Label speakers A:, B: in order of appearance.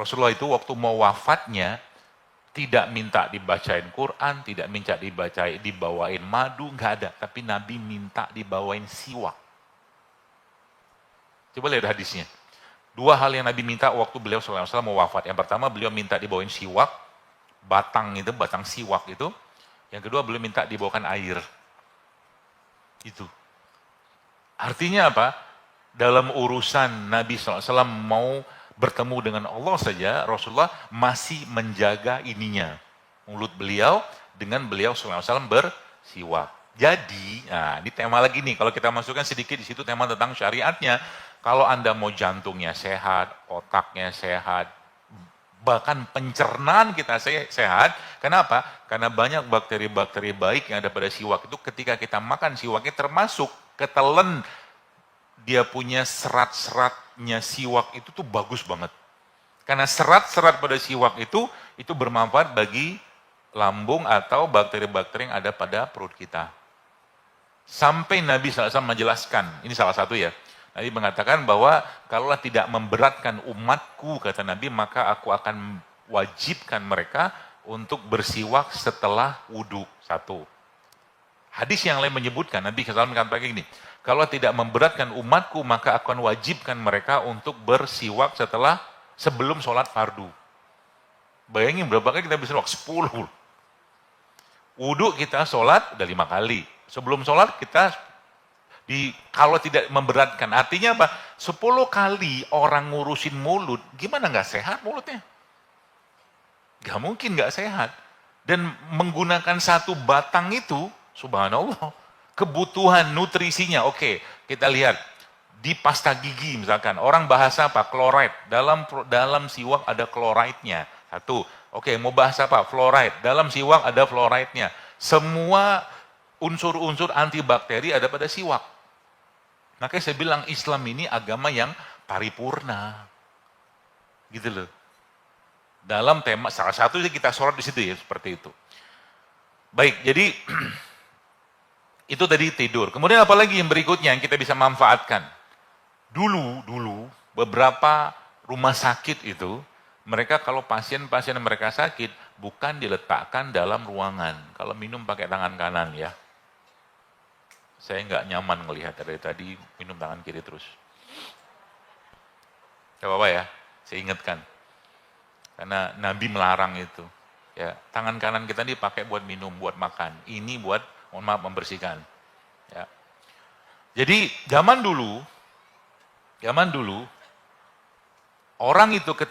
A: Rasulullah itu waktu mau wafatnya, tidak minta dibacain Quran, tidak minta dibawain madu, nggak ada. Tapi Nabi minta dibawain siwak. Coba lihat hadisnya. Dua hal yang Nabi minta waktu beliau SAW mau wafat. Yang pertama beliau minta dibawain siwak, batang siwak itu. Yang kedua beliau minta dibawakan air. Itu. Artinya apa? Dalam urusan Nabi SAW mau bertemu dengan Allah saja, Rasulullah masih menjaga ininya. Mulut beliau dengan beliau SAW bersiwak. Jadi, nah ini tema lagi nih, kalau kita masukkan sedikit di situ tema tentang syariatnya. Kalau Anda mau jantungnya sehat, otaknya sehat, bahkan pencernaan kita sehat. Kenapa? Karena banyak bakteri-bakteri baik yang ada pada siwak itu ketika kita makan siwaknya termasuk ketelen, dia punya serat-seratnya siwak itu tuh bagus banget. Karena serat-serat pada siwak itu bermanfaat bagi lambung atau bakteri-bakteri yang ada pada perut kita. Sampai Nabi SAW menjelaskan, ini salah satu ya, Nabi mengatakan bahwa kalaulah tidak memberatkan umatku, kata Nabi, maka aku akan wajibkan mereka untuk bersiwak setelah wudhu. Satu. Hadis yang lain menyebutkan, Nabi SAW mengatakan begini, kalau tidak memberatkan umatku, maka aku akan wajibkan mereka untuk bersiwak sebelum sholat fardu. Bayangin berapa kali kita bersiwak? 10. Wudhu kita sholat udah 5 kali. Sebelum sholat kita kalau tidak memberatkan, artinya apa? 10 kali orang ngurusin mulut, gimana nggak sehat mulutnya? Gak mungkin nggak sehat. Dan menggunakan satu batang itu, subhanallah, kebutuhan nutrisinya, oke, kita lihat. Di pasta gigi misalkan, orang bahasa apa? Chloride. Dalam siwak ada chloride-nya. Satu. Oke, mau bahas apa? Fluoride. Dalam siwak ada fluoride-nya. Semua unsur-unsur antibakteri ada pada siwak. Makanya saya bilang Islam ini agama yang paripurna. Gitu loh. Dalam tema, salah satu kita sorot di situ ya, seperti itu. Baik, jadi itu tadi tidur. Kemudian apa lagi yang berikutnya yang kita bisa manfaatkan? Dulu beberapa rumah sakit itu, mereka kalau pasien-pasien mereka sakit, bukan diletakkan dalam ruangan. Kalau minum pakai tangan kanan ya. Saya nggak nyaman melihat dari tadi minum tangan kiri terus. Gak apa-apa ya, saya ingatkan. Karena Nabi melarang itu. Ya, tangan kanan kita dipakai buat minum, buat makan. Ini buat, mohon maaf, membersihkan. Ya. Jadi zaman dulu, orang itu ketika